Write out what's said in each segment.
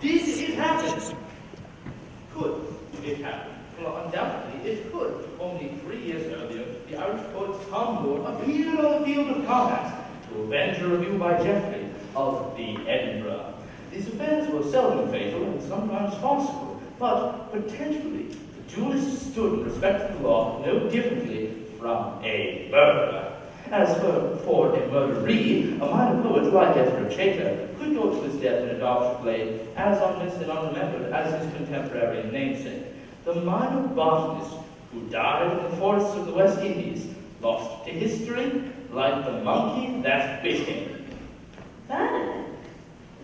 Did it happen? Could it happen? Well, undoubtedly it could. Only 3 years earlier, the Irish poet Commodore appeared on the field of combat to avenge a review by Geoffrey of the Edinburgh. These affairs were seldom fatal and sometimes farcical, but potentially the duelists stood in respect to the law no differently from a murderer. As for a murderee, a minor poet like Ezra Chater could go to his death in a dark glade as unmissed and unremembered as his contemporary and namesake. The minor botanist who died in the forests of the West Indies, lost to history like the monkey that bit him. Bernard?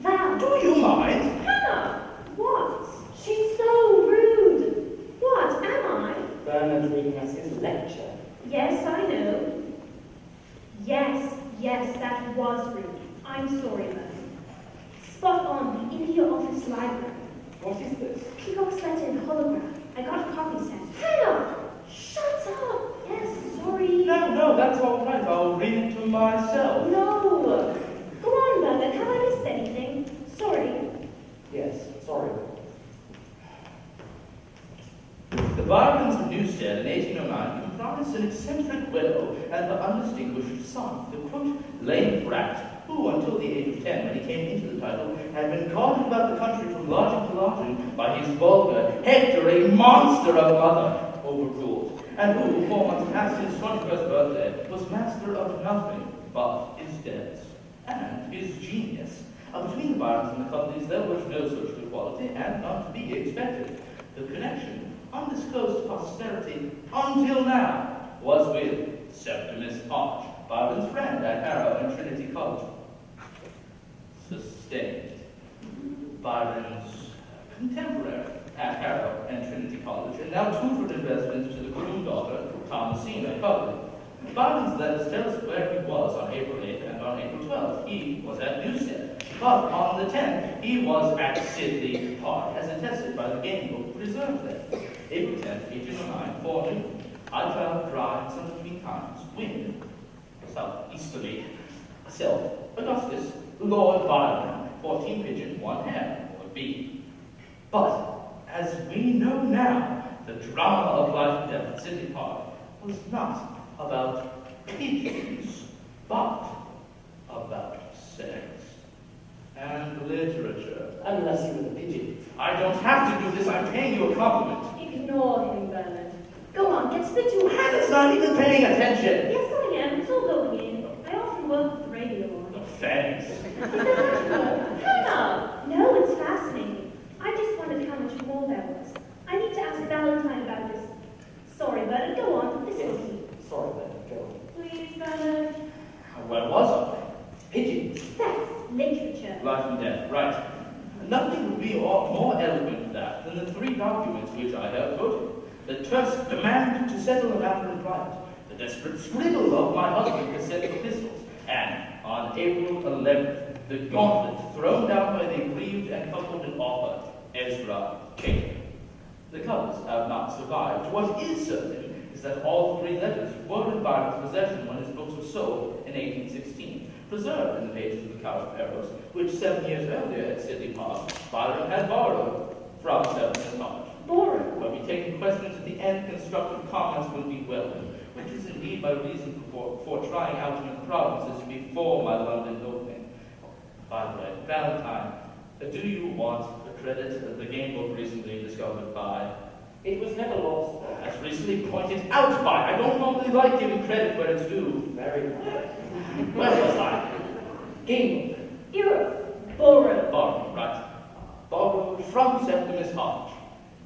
Val? Do you mind? Hannah! What? She's so rude. What am I? Bernard's reading us his lecture. Yes, I know. Yes, that was rude. I'm sorry, Bernard. Spot on, in your office library. What is this? Peacock's letter in holograph. I got a copy sent. Hannah! Shut up! Yes, sorry. No, that's all right. I'll read it to myself. No! Go on, Bernard. Have I missed anything? Sorry. Yes, sorry. The Byrons of Newstead in 1809 comprised an eccentric widow and the undistinguished son, the quote, lame brat, who, until the age of 10, when he came into the title, had been carted about the country from lodging to lodging by his vulgar, hectoring monster of a mother, overruled, and who, 4 months past his 21st birthday, was master of nothing but his debts and his genius. Between the Byrons and the Coveleys there was no social equality, and none to be expected. The connection, undisclosed to posterity until now, was with Septimus Arch, Byron's friend at Harrow and Trinity College. Sustained. Byron's contemporary at Harrow and Trinity College, and now tutored in residence to the groom daughter, Thomasina Covely. Byron's letters tell us where he was on April 8th and on April 12th. He was at Newstead, but on the 10th he was at Sidley Park, as attested by the game book preserved there. April 10th, 1809, forenoon. I traveled dry and some between times. Wind, southeasterly. Self, Augustus, Lord Byron, 14 pigeon, 1 hen, or B. But, as we know now, the drama of life and death at Sidley Park was not about pigeons, but about sex and literature. Unless you were the pigeon. I don't have to do this, I'm paying you a compliment. Ignore him, Bernard. Go on, get to the tool. Hannah's not even paying attention. Yes, I am. It's all going in. I often work with the radio on. Thanks. Is there much more? Hannah! No, it's fascinating. I just wondered how much more there was. I need to ask Valentine about this. Sorry, Bernard, go on. This Yes. will be. Sorry, Bernard, go on. Please, Bernard. Where was Pigeons. Sex, literature. I? Life and death, right. Nothing would be more eloquent than that than the 3 documents which I have quoted. The terse demand to settle a matter in private, the desperate scribble of my husband to set the pistols, and on April 11th, the gauntlet thrown down by the aggrieved and cuckolded author, Ezra Chater. The covers have not survived. What is certain is that all 3 letters were in Byron's possession when his books were sold in 1816, preserved in the pages of the Couch of Arrows, which 7 years earlier at Sidley Park, Byron had borrowed from Septimus Arch. Boring. When we take in questions at the end, constructive comments will be welcome, which is indeed my reason for trying out new provinces before my London opening. By the way, Valentine, do you want the credit of the game book recently discovered by? It was never lost. As recently pointed out by. I don't normally like giving credit where it's due. Very good. Where was I? Game book. Eros. Borrow. Borrowed, right. Borrowed from Septimus Arch.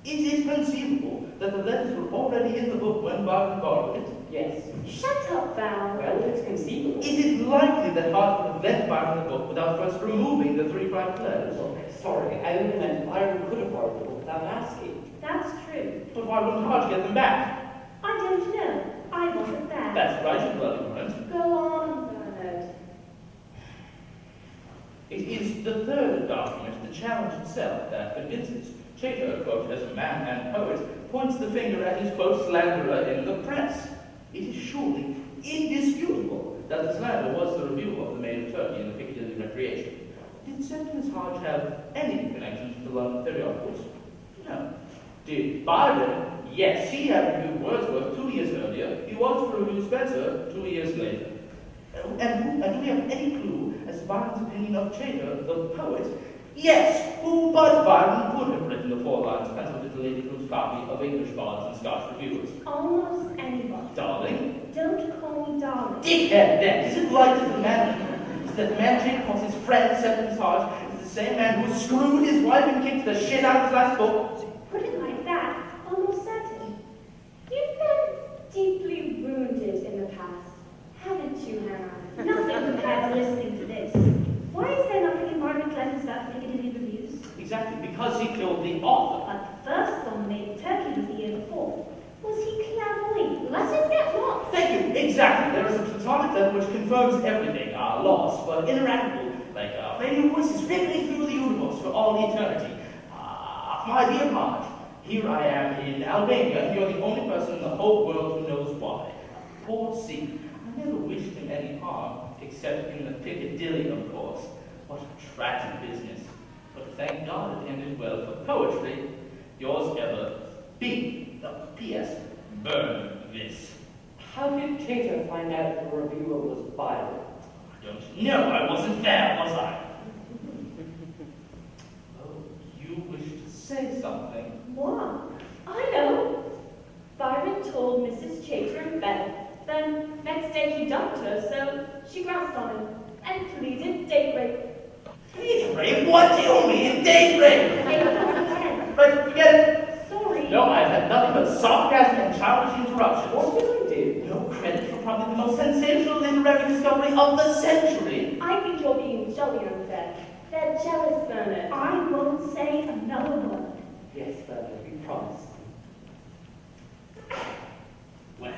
Is it conceivable that the letters were already in the book when Byron borrowed it? Yes. Shut up, Val. Well, it's conceivable. Is it likely that Hart would have left Byron the book without first removing the 3 private letters? Sorry, I only meant Byron could have borrowed the book without asking. That's true. But why wouldn't Hart get them back? I don't know. I wasn't there. That's right, you bloody weren't. Go on, Bernard. It is the 3rd document, the challenge itself, that convinces. Chater, quote, as a man and poet, points the finger at his, quote, slanderer in the press. It is surely indisputable that the slander was the review of the Maid of Turkey in the Piccadilly Recreation. Did Did Septimus Hodge have any connection to the London periodicals? No. Did Byron? Yes, he had reviewed Wordsworth 2 years earlier. He was to review Spencer 2 years later. And do we have any clue as to Byron's opinion of Chaytor, the poet? Yes, who but Byron would have written the 4 lines penciled into Lady Clue's copy of English bards and Scotch reviewers? Almost anybody. Darling? Don't call me darling. Dickhead, then. Is it right that the man Chaytor calls his friend Septimus Hodge is the same man who screwed his wife and kicked the shit out of his last book? Put it like that, almost certain. You've been deeply wounded in the past, haven't you, Hannah? Nothing compared to listening to this. Why is there nothing in Byron's letters about Piccadilly reviews? Exactly, because he killed the author. But the first one made Turkey was the year before. Was he clairvoyant? Let us get lost. Thank you, exactly. There is a platonic level which confirms everything, lost, but interactable, like radio voices rippling through the universe for all eternity. My dear Marge, here I am in Albania, and you're the only person in the whole world who knows why. Poor C. I never wished him any harm, except in the Piccadilly, of course. What a tragic business. But thank God it ended well for poetry. Yours ever, B. P.S. Burn this. How did Chaytor find out the reviewer was Byron? I don't know. I wasn't there, was I? Oh, you wish to say something? What? I know. Byron told Mrs. Chaytor in bed. Then next day he dumped her, so she grasped on him and pleaded date rape. Date rape? What do you mean, date rape? But forget it. Sorry. No, I've had nothing but sarcasm and childish interruptions. What did I do? No credit for probably the most sensational literary discovery of the century. I think you're being jolly unfair. They're jealous, Bernard. I won't say another word. Yes, Bernard, we promised. Well,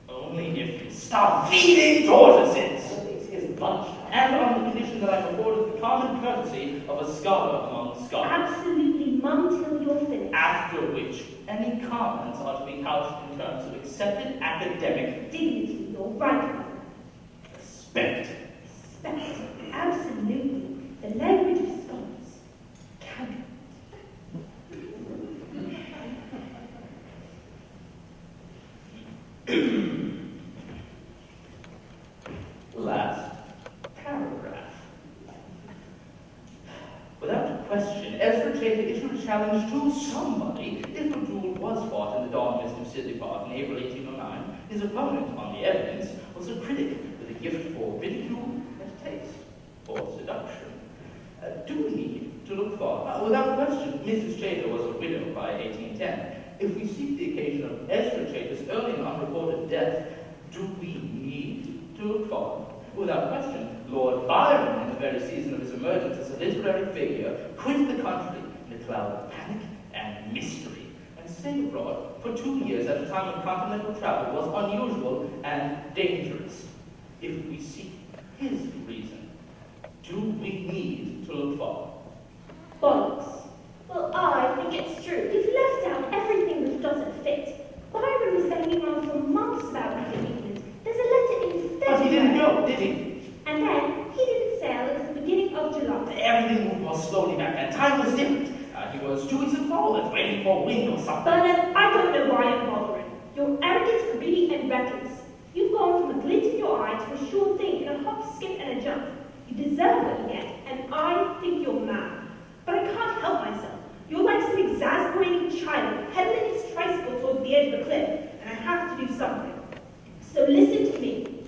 only if you stop feeding tortoises. It's his lunch. And on the condition that I'm afforded the common courtesy of a scholar among scholars. Absolutely, Mum, till you're finished. After which, any comments are to be couched in terms of accepted academic Dignity, you're right, Mum. respect. Respect, absolutely. The language of scholars. Can Last paragraph. Without question, Ezra Chaytor issued a challenge to somebody if a duel was fought in the dawn mist of Sidley Park in April 1809. His opponent, on the evidence, was a critic with a gift for ridicule and taste, for seduction. Do we need to look far? Without question, Mrs. Chaytor was a widow by 1810. If we seek the occasion of Ezra Chaytor's early and unreported death, do we need to look far? Without question, Lord Byron, in the very season of his emergence as a literary figure, quit the country in a cloud of panic and mystery, and stayed abroad for 2 years at a time when continental travel was unusual and dangerous. If we seek his reason, do we need to look far? Bollocks. Well, I think it's true. You've left out everything which doesn't fit. Byron was going around for months about leaving England. There's a letter in February. But he didn't go, did he? And then he didn't sail until the beginning of July. Everything moved more slowly back then. Time was different. He was 2 weeks in Falmouth, waiting for wind or something. Bernard, I don't know why I'm bothering. You're arrogant, greedy, and reckless. You've gone from a glint in your eye to a sure thing in a hop, skip, and a jump. You deserve what you get, and I think you're mad. But I can't help myself. You're like some exasperating child pedaling his tricycle towards the edge of a cliff, and I have to do something. So listen to me.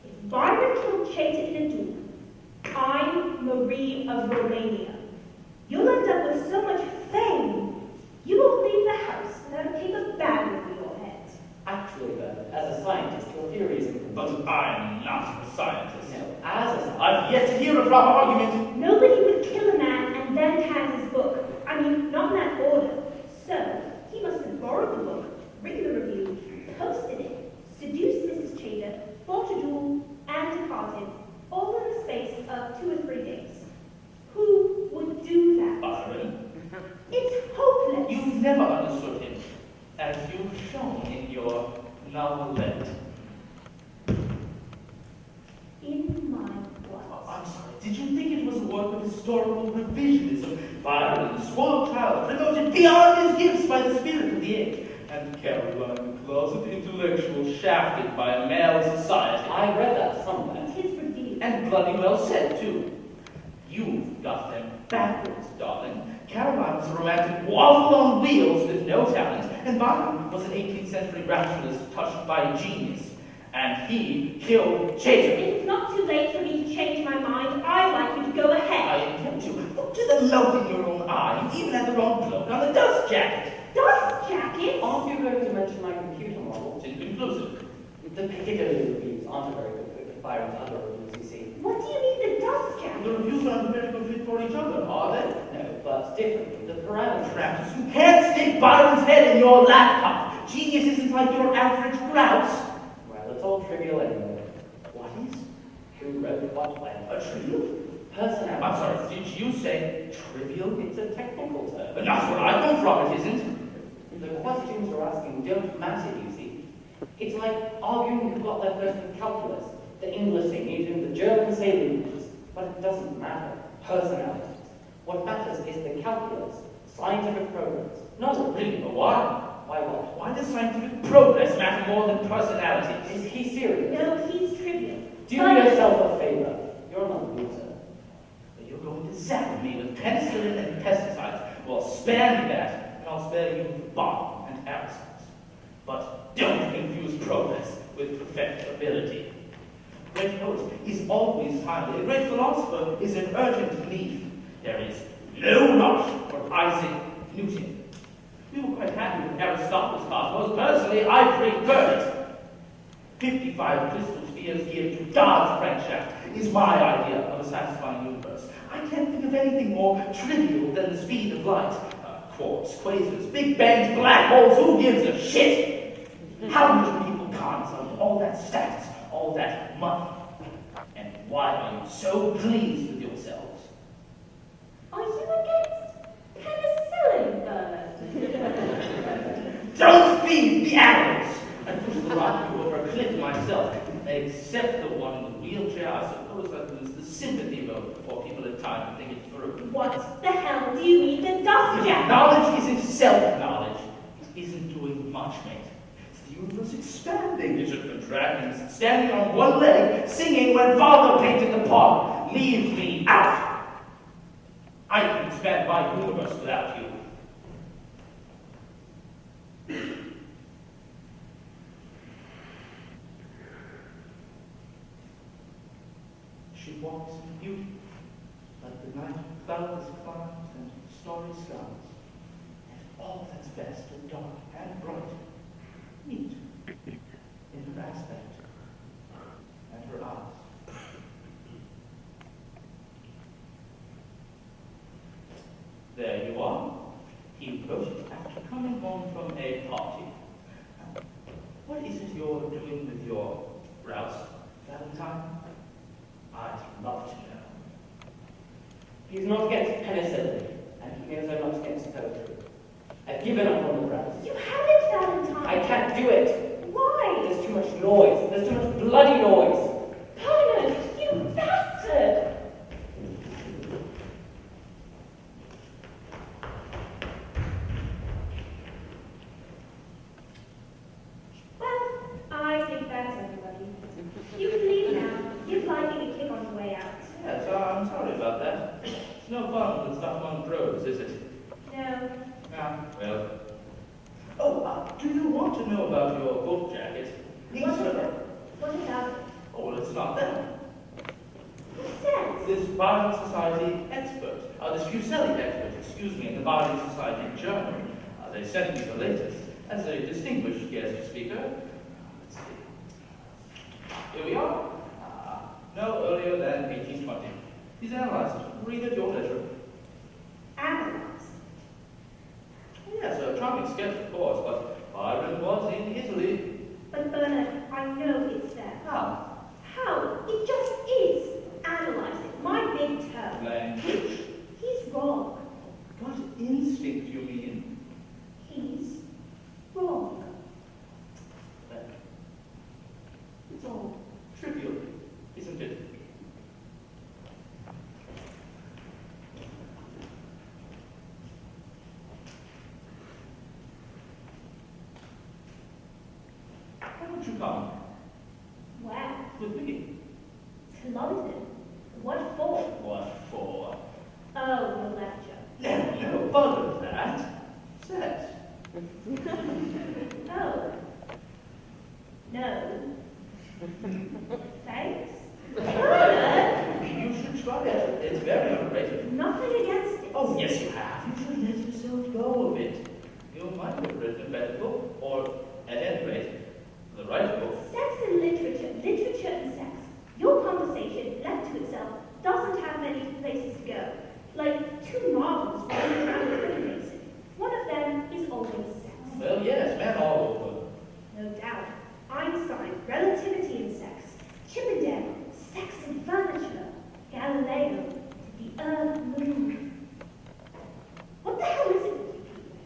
If Byron killed Chaytor in a duel, I'm Marie of Romania. You'll end up with so much fame, you won't leave the house without a paper bag over your head. Actually, Bernard, as a scientist, your theory is incorrect. But I'm not a scientist. No, as a scientist. I've yet to hear a proper argument. Nobody would kill a man and then hand his book. I mean, not in that order. So, he must have borrowed the book, written the review, posted it, seduced Mrs. Chaytor, fought a duel, and departed, all in the space of 2 or 3 days. Who would do that? Byron, It's hopeless. you've never understood him, as you've shown in your novelette. In my Oh, what? I'm sorry, did you think it was work of historical revisionism. Byron, the spoiled child, promoted beyond his gifts by the spirit of the age, and Caroline, the closet intellectual, shafted by male society. I read that somewhere. It's his review. And bloody well said, too. You've got them backwards, darling. Caroline was a romantic waffle on wheels with no talent, and Byron was an 18th century rationalist touched by genius. And he killed Chater. If it's not too late for me to change my mind, I'd like you to go I ahead. intend to. Look to the mote in your own eye. You even had the wrong cloak on the dust jacket. Dust jacket? Aren't you going to mention my computer model? It's inconclusive. The Piccadilly reviews aren't a very good fit with Byron's other reviews, you see. What do you mean the dust jacket? The reviews aren't very good fit for each other, are they? No, but differently. The parameters. Travis, you can't stick Byron's head in your laptop. Genius isn't like your average grouse. Well, it's all trivial anyway. What is? Who wrote what when? A trivial? Personality. I'm sorry, did you say trivial? It's a technical term. But that's where I come from, it isn't. The questions you're asking don't matter, you see. It's like arguing who got there first in calculus. The English say using the German sailing rules. But it doesn't matter. Personality. What matters is the calculus, scientific progress. No, really, but why? Why what? Why does scientific progress matter more than personality? Is he serious? No, he's trivial. Do yourself a favor. You're not a loser. You're going to zap me with penicillin and pesticides. Well, spare me that, and I'll spare you the bomb and aerosols. But don't confuse progress with perfectibility. Great poet is always timely. A great philosopher is an urgent need. There is no rush for Isaac Newton. We were quite happy with Aristotle's cosmos. Personally, I prefer it. 55 crystal spheres geared to God's crankshaft is my idea of a satisfying universe. I can't think of anything more trivial than the speed of light. Quarks, quasars, big bangs, black holes, who gives a shit? How many people can't of all that status, all that money? And why are you so pleased with yourselves? Are you against penicillin, Bernard? Don't feed the animals! I pushed the rocket over a cliff myself, except the one in the wheelchair. I suppose that was the sympathy vote before people had time to think it through. What the hell do you mean the dust jacket? Knowledge isn't self-knowledge. It isn't doing much, mate. It's the universe expanding. Is it contracting? Is it standing on one leg, singing when Father painted the pot? Leave me out. I can expand my universe without you. She walks in beauty, like the night of cloudless climes and starry skies, and all that's best and dark and bright meet in her aspect and her eyes. There you are. He wrote it after coming home from a party. What is it you're doing with your grouse, Valentine? I'd love to know. He's not against penicillin, and he knows I'm not against poetry. I've given up on the grouse. You haven't, Valentine. I can't do it. Why? There's too much noise. There's too much bloody noise. Bernard, you bastard! Well, I think that's everybody. You can leave now. Give Lightning a kick on the way out. Yes, I'm sorry about that. It's no fun with stuff on prose, is it? No. Ah, well. Oh, do you want to know about your book jacket? What about it? Oh, well, it's not that. Who says? This Barding Society expert, this Fuseli expert, excuse me, in the Barding Society Journal. They sent me the latest as a distinguished guest speaker. Let's see. Here we are. No earlier than 1820. He's analyzed it. Read at your leisure. Analyzed. Yes, a charming sketch, of course, but Byron was in Italy. But Bernard, I know it's there. How? How? It just is. Analyze it. My big term. Language. He's wrong. Gut instinct, you mean? He's wrong. Then it's all trivial, isn't it? come Where? with me. To London. What for? What for? Oh, the lecture. No, bother that. Set. Oh. No. Thanks. You should try it. It's very underrated. Nothing against it. Oh, yes, you have. You should let yourself go a bit. You might have written a better book, or, at any rate, the right book. Sex and literature, literature and sex. Your conversation, left to itself, doesn't have many places to go. Like two marbles running around the living basin. One of them is always sex. Well, yes, men all over. No doubt. Einstein, relativity and sex. Chippendale, sex and furniture. Galileo, the earth moon. What the hell is it with you people?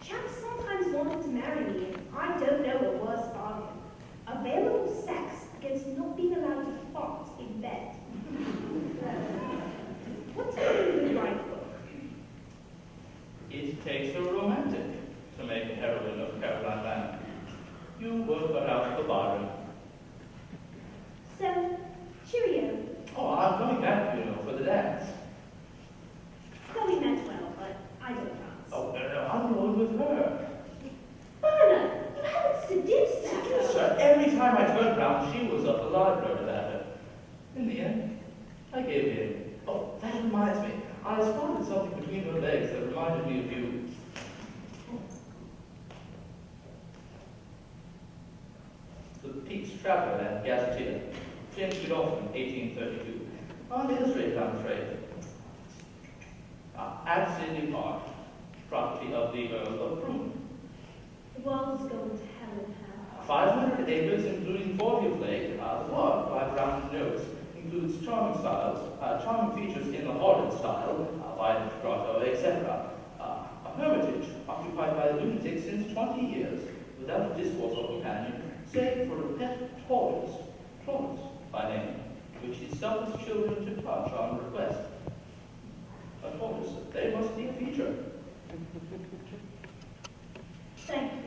Chaps sometimes wanted to marry me, and I don't know a worse bargain. Available sex against not being allowed to fart in bed. What's the good right book? It takes a romantic to make a heroine of Caroline Banner. You were cut out of the bargain. So, cheerio. Oh, I'm coming back, you know, for the dance. Chloe meant well, but I don't dance. Oh, no, I'm going with her. Barnum, you haven't seduced that Sir, girl. every time I turned round, she was up the library about her. In the end, I gave in. Oh, that reminds me. I spotted something between her legs that reminded me of you. The Peaks Traveller and Gazetteer, James Donovan, 1832. Unillustrated, I'm afraid. At Sidley Park, property of the Earl of Broome. The world is going to hell in hell. 500 acres, including 40 of lake. The log, by Brown Notes, includes charming features in the Horrid style, by grotto, etc. A hermitage occupied by lunatics since 20 years, without a discourse or companion, save for a pet tortoise, Florence by name, which he suffers children to touch on request. A tortoise, they must be a feature. Thank you.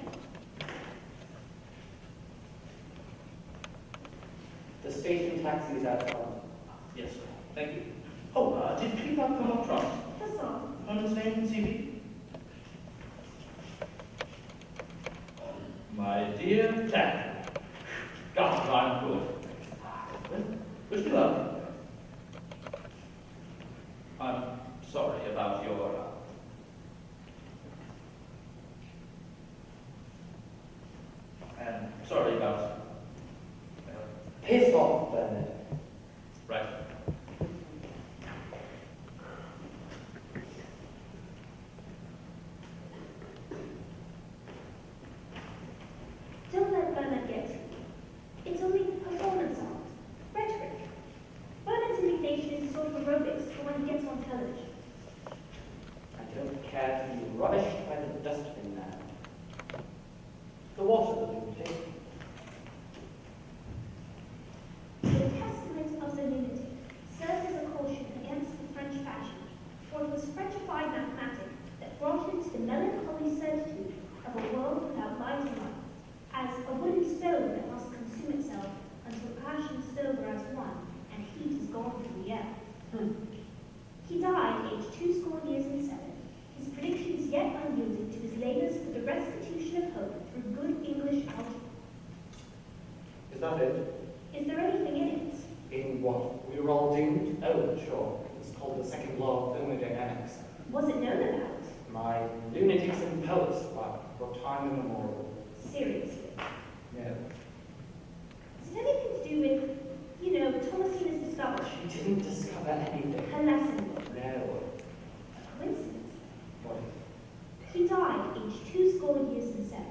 The station taxi is outside. Yes, sir. Thank you. Oh, did Peacock come up trumps? That's all. Hermit's name in CV? My dear Jack. God, I'm good. Well, wish me luck. I'm sorry about your... and sorry about... Piss off, Bernard. right. Don't let Bernard get to you. It's only performance art, rhetoric. Bernard's indignation is sort of aerobics for when he gets on television. I don't care to be rubbished by the dustbin now. The water lunatic. The Testament of the Lunatic serves as a caution against the French fashion, for it was Frenchified mathematics that brought him to the melancholy certitude of a world without light and life, as a wooden stove that must consume itself until passion sober as one, and heat is gone from the air. He died aged 70 years and 7, his predictions yet unyielding to his labours for the restitution of hope through good English algebra. Is that it? Is there anything in it? In what? We were all doomed? Oh, sure. It's called the second law of thermodynamics. Was it known about? My lunatics and poets, well, for time immemorial. Seriously. No. Has it anything to do with, Thomasina's discovery? She didn't discover anything. Her lesson book? No. A coincidence. What? He died aged 70 years and 7.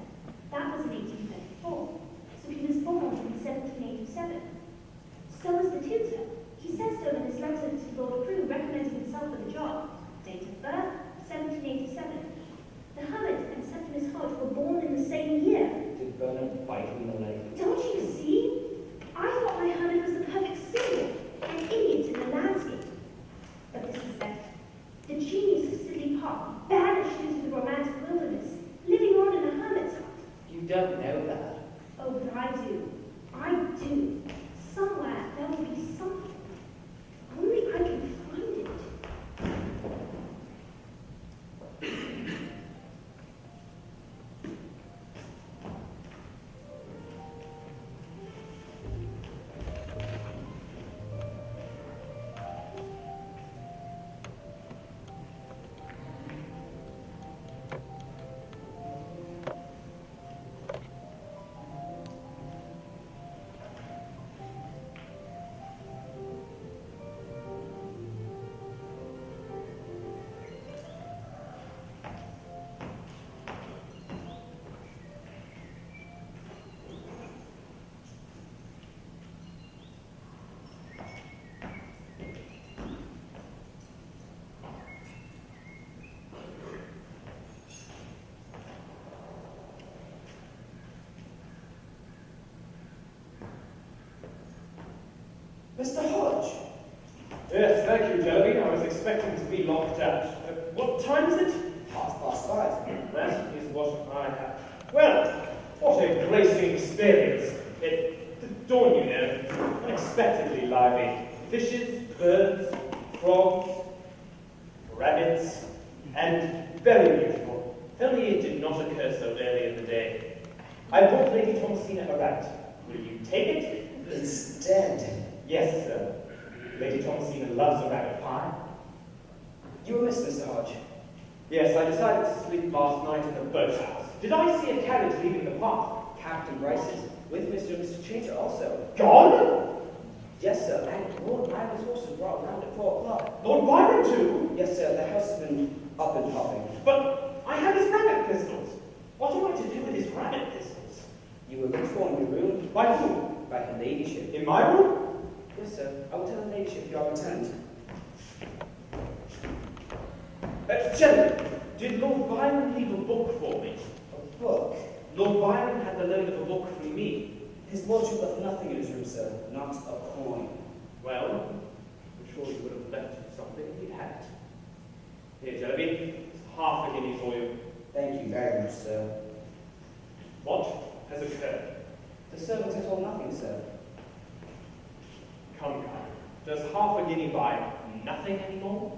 That was in 1834. So he was born in 1787. So was the tutor. He says so in his letter to Lord Crewe recommending himself for the job. Date of birth, 1787. The hermit and Septimus Hodge were born in the same year. Did Bernard bite in the leg? Don't you see? I thought my hermit was the perfect symbol, an idiot in the landscape. But this is better. Yes, thank you, Jelly. I was expecting to be locked out. What time is it? 5:30. That is what I have. Well, what a bracing experience. The dawn, you know, unexpectedly lively. Fishes, birds, frogs, rabbits, and very beautiful. If only it did not occur so early in the day. I brought Lady Thomasina a rabbit. Will you take it? It's dead. Yes, sir. Lady Thomasina loves a rabbit pie. You were missed, Mr. Hodge. Yes, I decided to sleep last night in the boathouse. Did I see a carriage leaving the park? Captain Bryce's, with Mr. and Mr. Chater also. Gone? Yes, sir, and Lord Byron's horses were out round at 4 o'clock. Lord Byron too? Yes, sir, the house has been up and popping. But I have his rabbit pistols. What am I to do with his rabbit pistols? You were looked for in your room By whom? by her ladyship. In my room? Yes, sir, I will tell her ladyship you are returned. Gentlemen, did Lord Byron leave a book for me? A book? Lord Byron had the loan of a book from me. His lordship left nothing in his room, sir, not a coin. Well, I'm sure you would have left something if he had. Here, Jellyby, it's half a guinea for you. Thank you very much, sir. What has occurred? The servants have told nothing, sir. Come. Does half a guinea buy nothing anymore?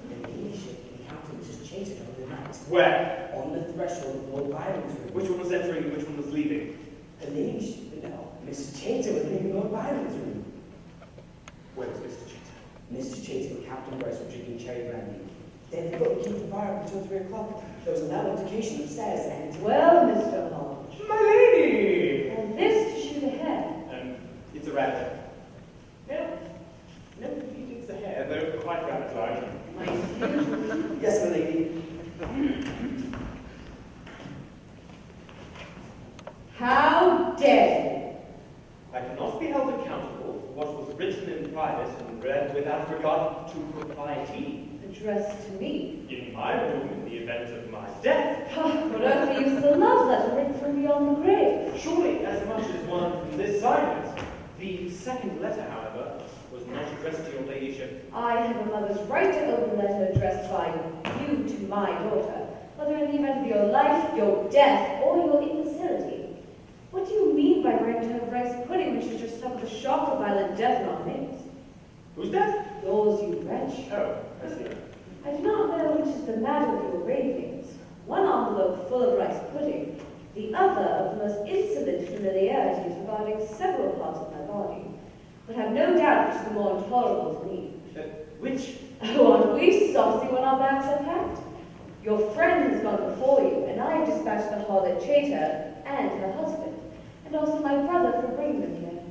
The ladyship encountered Mrs. Chater on the night. Where? On the threshold of Lord Byron's room. Which one was entering and which one was leaving? The ladyship, no, Mrs. Chater was leaving Lord Byron's room. Where was Mr. Cheetah? Mr. Chater and Captain Bryce were drinking cherry brandy. Then they got to keep the fire up until 3 o'clock. There was a loud altercation upstairs and... Well, Mr. Hodge, My lady! and this to shoot ahead. It's a rabbit. No, it's a hare, though quite rabbit-like. Yes, my lady. How dare I cannot be held accountable for what was written in private and read without regard to propriety you address to me? in my room in the event of my death. What earth are you the love letter written from beyond the grave? Surely as much as one from this side of it. The second letter, however, was not addressed to your ladyship. I have a mother's right to open a letter addressed by you to my daughter, whether in the event of your life, your death, or your imbecility. What do you mean by writing to her rice pudding when she just suffered the shock of violent death in our midst? Whose death? Yours, you wretch. Oh, I see. I do not know which is the matter with your ravings. One envelope full of rice pudding, the other of the most insolent familiarities regarding several parts of my body. But have no doubt which is the more intolerable to me. Which? Oh, aren't we saucy when our bags are packed? Your friend has gone before you, and I have dispatched the harlot Chater and her husband, and also my brother for bringing them here.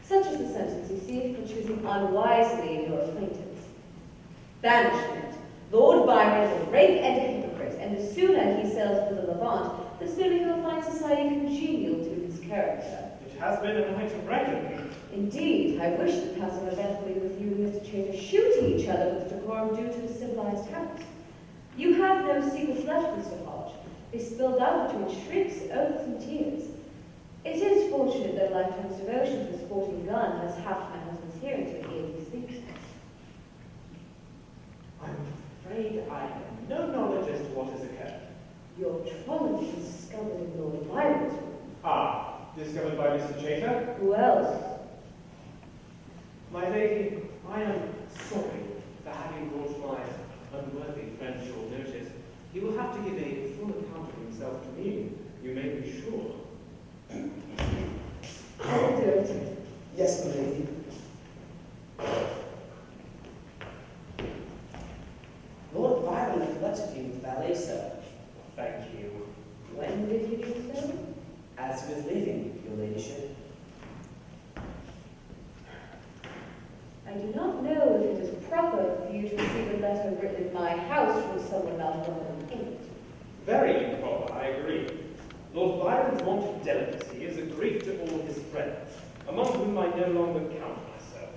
Such is the sentence you see for choosing unwisely in your acquaintance. Banishment. Lord Byron is a rake and a hypocrite, and the sooner he sails for the Levant, the sooner he'll find society congenial to his character. It has been a night of reckoning. Indeed, I wish that passing eventfully with you and Mr. Chater shooting each other with the decorum due to a civilized house. You have no secrets left, Mr. Hodge. They spilled out between shrieks, oaths, and tears. It is fortunate that a lifetime's devotion to a sporting gun has half my husband's hearing to aid these things. I'm afraid I have no knowledge as to what has occurred. Your trolley was discovered in Lord Byron's room. Ah, discovered by Mr. Chater? Who else? My lady, I am sorry for having brought my unworthy friend to your notice. He will have to give a full account of himself to me, you may be sure. I'll do it. Yes, my lady. Lord Byron left a letter to you with valet, sir. Thank you. When did he do so? As he was leaving, your ladyship. I do not know if it is proper for you to receive a letter written in my house from someone not welcome in it. Very improper, I agree. Lord Byron's want of delicacy is a grief to all his friends, among whom I no longer count myself.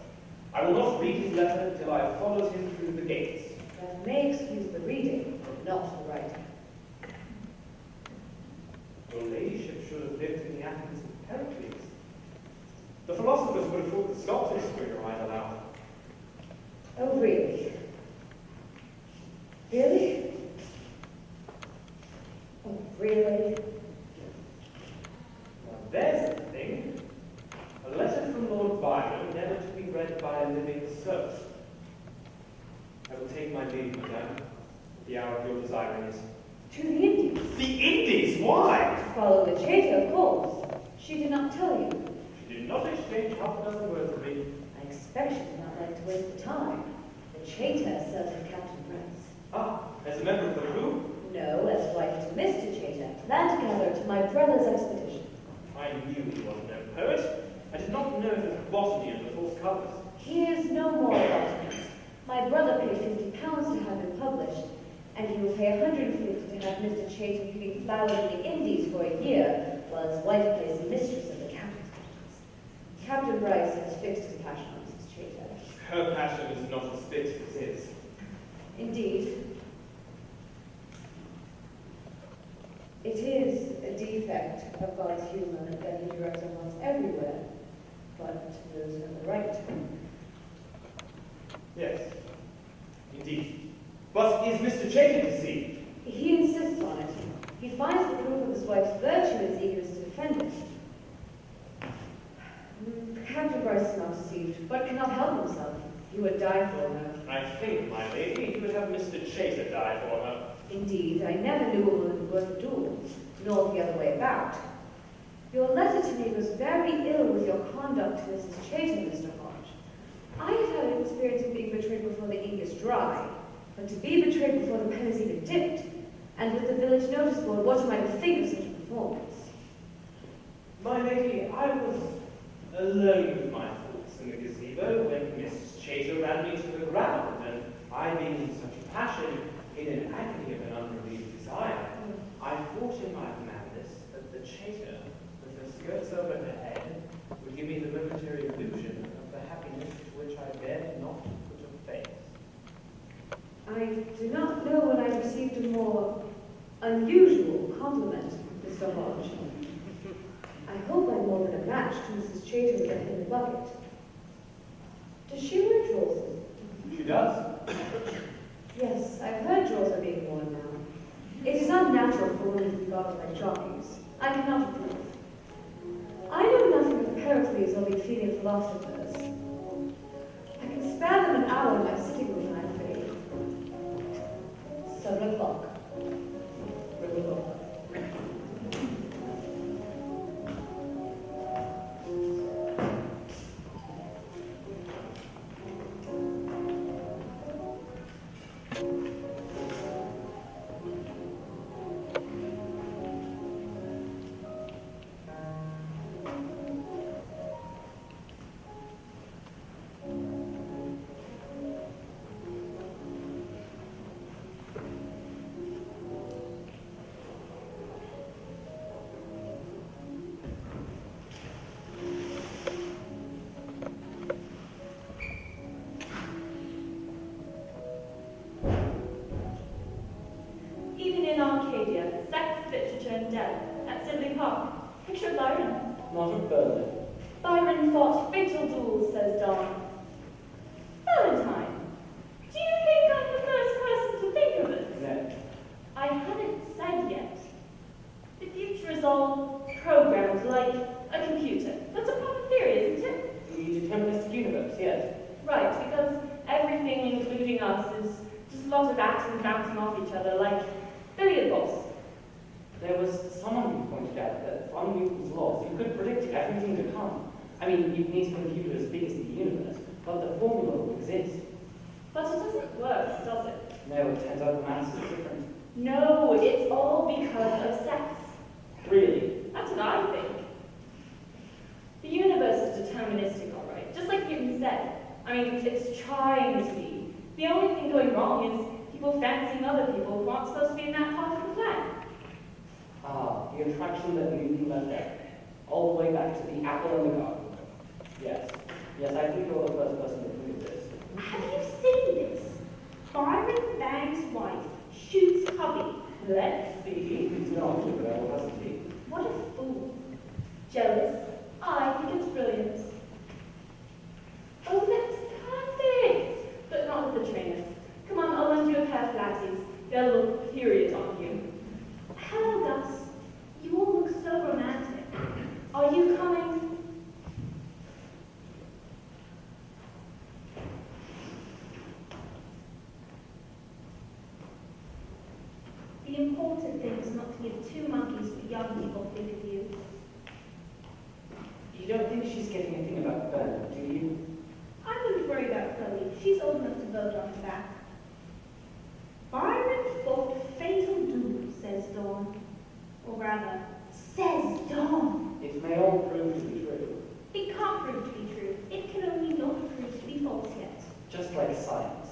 I will not read his letter until I have followed him through the gates. That may excuse the reading, but not the writing. Your ladyship should have lived in the Athens of Pericles. The philosophers would have thought the sculptors were your idol out. Oh, really? Really? Oh, really? Now there's a thing. A letter from Lord Byron, never to be read by a living soul. I will take my leave, madame. The hour of your desiring is. To the Indies. The Indies? Why? To follow the traitor, of course. She did not tell you. She did not exchange half a dozen words with me. I expect she did not like to waste the time. The traitor served with Captain Price. Ah, as a member of the crew? No, as wife to Mr. Chaytor, land gather to my brother's expedition. I knew he wasn't no poet. I did not know his botany of the false colours. He is no more botanist. My brother paid £50 to have him published, and he will pay £150 to have Mr. Chaytor picking flowers in the Indies for a year, while his wife plays the mistress of the captain's quarters. Captain Bryce has fixed his passion on Mrs. Chaytor. Her passion is not as fixed as his. Indeed. It is a defect of God's humour that he directs our wants everywhere, but to those who have the right. Yes, indeed. But is Mr. Chaytor deceived? He insists on it. He finds the proof of his wife's virtue and is eager to defend it. Captain Bryce is not deceived, but cannot help himself. He would die for her. I think, my lady, he would have Mr. Chaytor die for her. Indeed, I never knew a woman worth a duel, nor the other way about. Your letter to me was very ill with your conduct to Mrs. Chaytor, Mr. Hodge. I have had an experience of being betrayed before the ink is dry, but to be betrayed before the pen is even dipped, and with the village notice board, what am I to think of such a performance? My lady, I was alone with my thoughts in the gazebo when Mrs. Chaytor ran me to the ground, and I being in such a passion, in an agony of an unrelieved desire, I thought in my madness that the Chaytor, with her skirts over her head, would give me the momentary illusion of the happiness to which I dared not put a face. I do not know when I received a more unusual compliment, Mr. Hodge. I hope I'm more than a match to Mrs. Chaytor with a hen in the bucket. Does she wear drawers? She does. Yes, I've heard drawers are being worn now. It is unnatural for women to be garbed like jockeys. I cannot approve. I know nothing of Pericles or the Athenian philosophers. I can spare them an hour in my sitting room, I'm afraid. 7 o'clock. Riverwalk. Even in Arcadia, sex, literature, and death, at Sidley Park, picture of Byron. Not a bird. Byron fought fatal duels, says Don. Valentine, do you think I'm the first person to think of it? No. I haven't said yet. The future is all programmed like a computer. That's a proper theory, isn't it? The deterministic universe, yes. Right, because everything, including us, is just a lot of atoms bouncing off each other like billiard balls. There was someone who pointed out that from Newton's laws, you could predict everything to come. I mean, you need a computer as big as the universe, but the formula will exist. But it doesn't work, does it? No, it turns out the maths is different. No, it's all because of sex. Really? That's what I think. The universe is deterministic, all right, just like Newton said. I mean, it's trying to be. The only thing going wrong is people fancying other people who aren't supposed to be in that part of the plan. Ah, the attraction that Newton left out. All the way back to the apple in the garden. Yes. Yes, I think you're the first person to prove this. Have you seen this? Byron bangs wife, shoots hubby. Let's see. He's not too well, hasn't he? What a fool. Jealous? I think it's brilliant. The important thing is not to give two monkeys what young people think of you. You don't think she's getting a thing about Bernard, do you? I wouldn't worry about Chloe. She's old enough to vote on her back. Byron fought fatal duel, says Dawn. Or rather, says Dawn. It may all prove to be true, It can't prove to be true. It can only not prove to be false yet. just like science.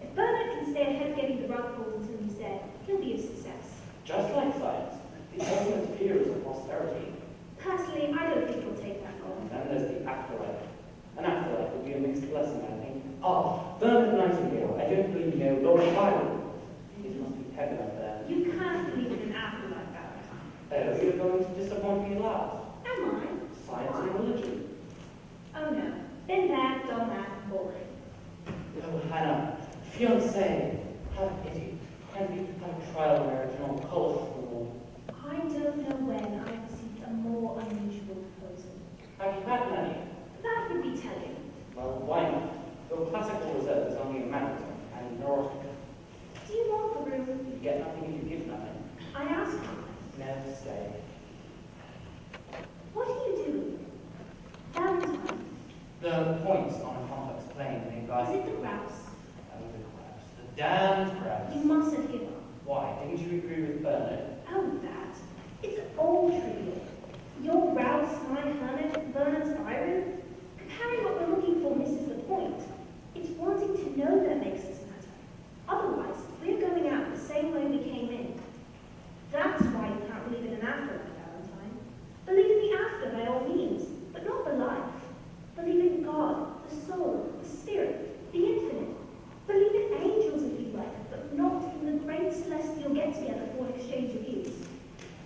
If Bernard can stay ahead getting the rug pulled until he's dead, he'll be a success. Just like science, the ultimate fear is of posterity. Personally, I don't think he'll take that long. And then there's the afterlife. An afterlife would be a mixed blessing, I think. Oh, Bernard Nightingale, I don't believe you know Lord Byron. It must be heaven up there. You can't believe in an afterlife, Valentine. Oh, you're going to disappoint me at last. Am I? Science and religion. Oh no. Been there, done that, boring. Oh, Hannah, fiancée, have pity. Can't we have a trial marriage and all colourful? I don't know when I received a more unusual proposal. Have you had many? That would be telling. Well, why not? Your classical reserve is only a mannerism and neurotic. Do you want the room? You get nothing if you give nothing. I asked you. Never stay. What are you doing? Valentine. The points on a complex plane made by... Is it the grouse? Oh, the crabs. The damned crabs. You mustn't give up. Why? Didn't you agree with Bernard? Oh, that. It's all trivial. Your Rouse, my hermit, Bernard's Byron. Comparing what we're looking for misses the point. It's wanting to know that makes us matter. Otherwise, we're going out the same way we came in. That's why you can't believe in an afterlife, Valentine. Believe in the after by all means, but not the life. Believe in God, the soul, the spirit, the infinite. Believe in angels if you like, but not in the great celestial get-together for an exchange of views.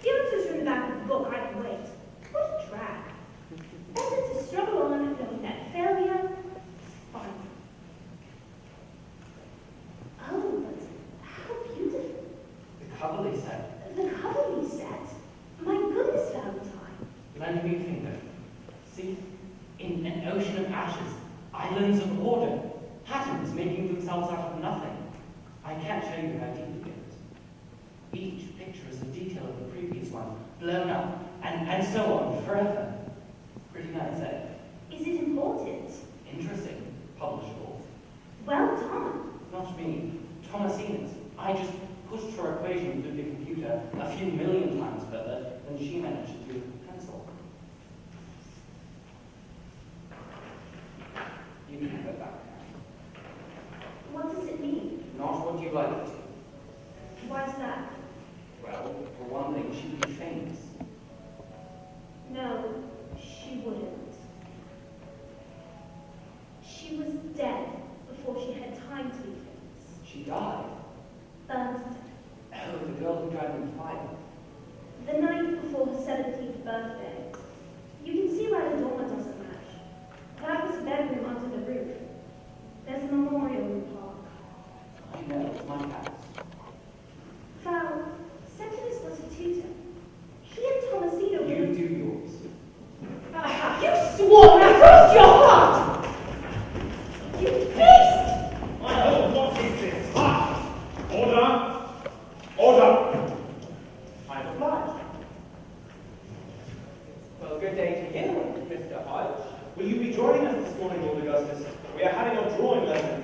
The answers are in the back of the book, I can wait. What a drag. Better to struggle on knowing that failure is fine. Oh, but how beautiful. The coverly set. The cover we set. My goodness, Valentine. Lend me a finger. See? In an ocean of ashes, islands of order, atoms making themselves out of nothing. I can't show you how deep it is. Each picture is a detail of the previous one, blown up, and so on, forever. Pretty nice, eh? Is it important? Interesting. Publishable. Well done. Not me. Thomasina's. I just pushed her equation through the computer a few million times further than she managed to do with a pencil. You can go back now. What does it mean? Not what you like it to. Why's that? Well, for one thing, she'd be famous. No, she wouldn't. She was dead before she had time to be famous. She died. Burnt Oh, the girl who died in the fire. the night before her 17th birthday. You can see why the dormer doesn't match. That was a bedroom under the roof. There's a memorial in the park. I know, it's my house. Val, Septimus was a tutor. He and Thomasino were... You do yours. You swore across your heart! You beast! My lord, what is this? Ah! Order! Order! I am obliged. Well, good day to you, Mr. Hodge. Will you be joining us this morning, Lord Augustus? We are having a drawing lesson.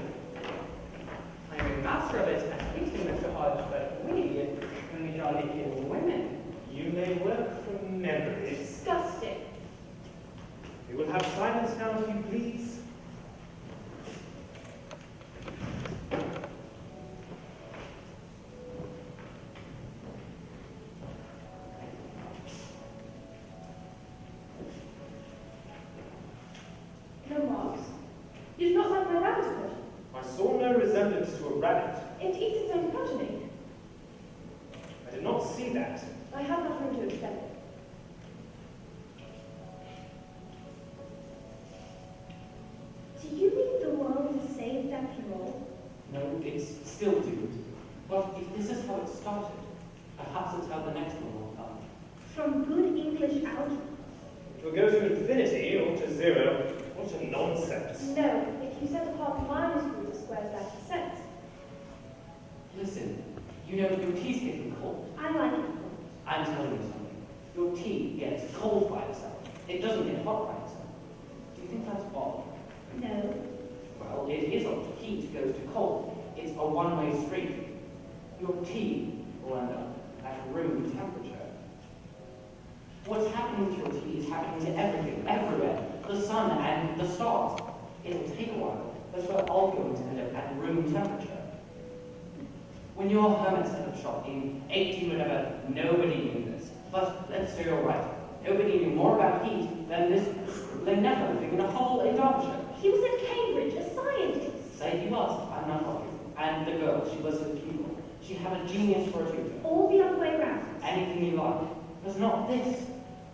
I'm a master of it at teaching, Mr. Hodge, but we only jolly few women. You may work from memory. Disgusting. We will have silence now, if you please. No marks. You do not like my rabbit hood. I saw no resemblance to a rabbit. It eats its own progeny. I did not see that. I have enough room to accept it. Do you mean the world is saved after all? No, it's still doomed. But if this is how it started, perhaps it's how the next one will come. From good English algebra? It will go to infinity or to zero. What a nonsense. No, if you set apart minus root of squares back to sense. Listen, You know your tea's getting cold. I like it. I'm telling you something. Your tea gets cold by itself. It doesn't get hot by itself. Do you think that's odd? No. Well, it is odd. Heat goes to cold. It's a one-way street. Your tea will end up at room temperature. What's happening to your tea is happening to everything, everywhere. The sun and the stars. It'll take a while, but we're all going to end up at room temperature. When your hermit set up shop in 18 whatever, nobody knew this. But let's say you're right. Nobody knew more about heat than this scribbling never living in a hole in Derbyshire. He was at Cambridge, a scientist. Say he was, I'm not arguing. And the girl, she was a pupil. She had a genius for a tutor. All the other way round. Anything you like. It was not this.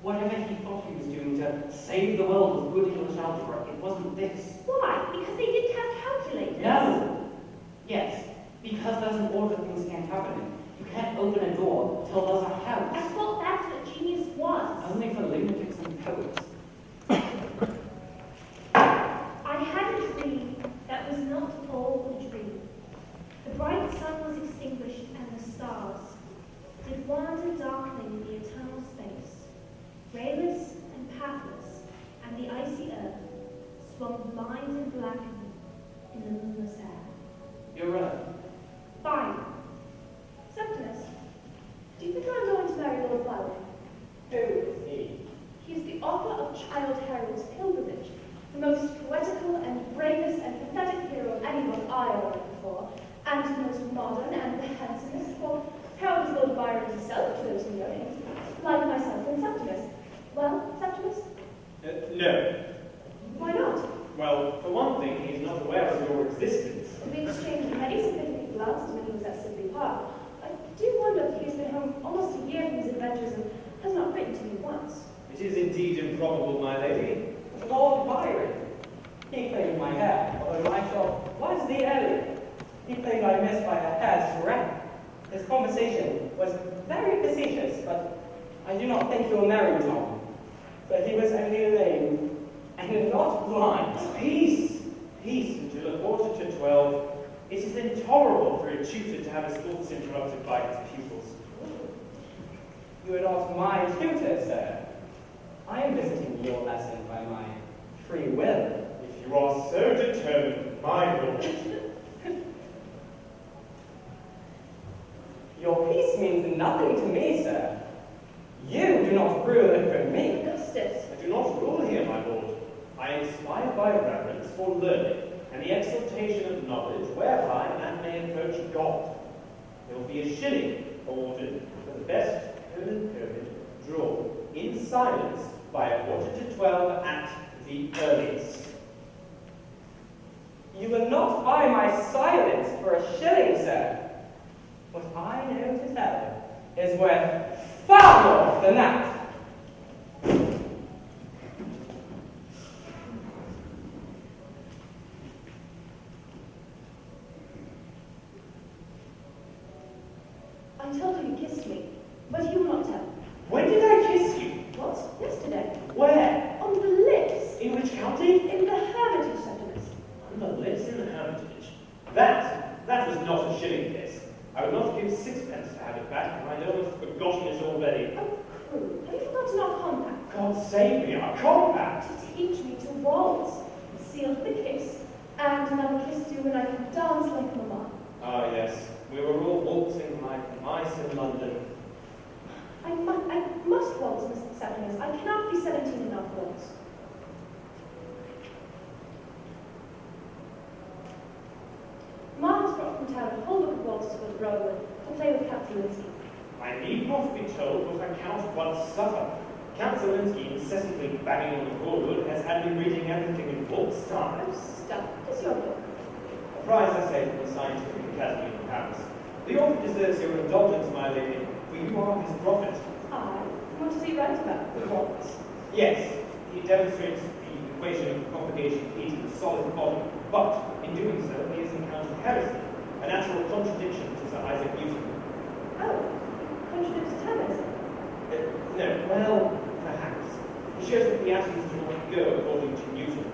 Whatever he thought he was doing to save the world with good English algebra, it wasn't this. Why? Because they didn't have calculators. No. Yes. Because there's an order things can't happen in. You can't open a door till there's a house. I thought that's what genius was. Only for lunatics and poets. I had a dream that was not all a dream. The bright sun was extinguished and the stars did wander darkling in the eternal space. Rayless and pathless, and the icy earth swung blind and blackened in the moonless air. You're right. Fine. Septimus, Do you think I'm going to marry Lord Byron? Who is he? He's the author of Childe Harold's Pilgrimage, the most poetical and bravest and pathetic hero any book I ever read before, and the most modern and the handsomest, for Harold is Lord Byron himself, to those who know him, like myself and Septimus. Well, Septimus? No. Why not? Well, for one thing, he's not aware of your existence. We exchanged many significant glances when he was at Sidley Park. I do wonder that he's been home almost a year from his adventures and has not written to me once. It is indeed improbable, my lady. Lord Byron. He played my hair, although my shop was the earlier. He played I missed by a hair's breadth. His conversation was very facetious, but I do not think you'll marry Tom. But he was only lame and not blind. Peace! Peace until 11:45. It is intolerable for a tutor to have his thoughts interrupted by his pupils. You are not my tutor, sir. I am visiting your lesson by my free will. If you are so determined, my lord. Your peace means nothing to me, sir. You do not rule over me. Augustus. I do not rule here, my lord. I am inspired by reverence for learning and the exaltation of knowledge whereby man may approach God. There will be a shilling awarded for the best pyramid drawn in silence by 11:45 at the earliest. You will not buy my silence for a shilling, sir. What I know to tell is worth far more than that. I told you you kissed me, but you will not tell. When did I kiss you? What? Yesterday. Where? On the lips. In which county? In the Hermitage, Septimus. On the lips in the hermitage. That was not a shilling kiss. I would not give sixpence to have it back, and I know I've forgotten it already. Oh, cruel. Have you forgotten our compact? God save me, our compact! To teach me to waltz, seal the kiss, and another kiss too when I can dance like Mamma. Ah, yes. We were all waltzing like mice in London. I must waltz, Mr. Septimus. I cannot be 17 and not waltz. Ma has brought from town a whole book of waltzes for the Broadway to play with Count Zielinski. I need not be told what I cannot once suffer. Count Zielinski, incessantly banging on the broadwood, has had me reading everything in waltz style. Oh, stuff. It's your book. A prize essay from the Scientific Academy in Paris. The author deserves your indulgence, my lady, for you are his prophet. I? What does he write about? The waltz. Yes, he demonstrates the equation of propagation of heat in a solid body, but in doing so, he has encountered heresy, a natural contradiction to Sir Isaac Newton. Oh, contradicts determinism. No, well, perhaps. He shows that the atoms do not go according to Newton.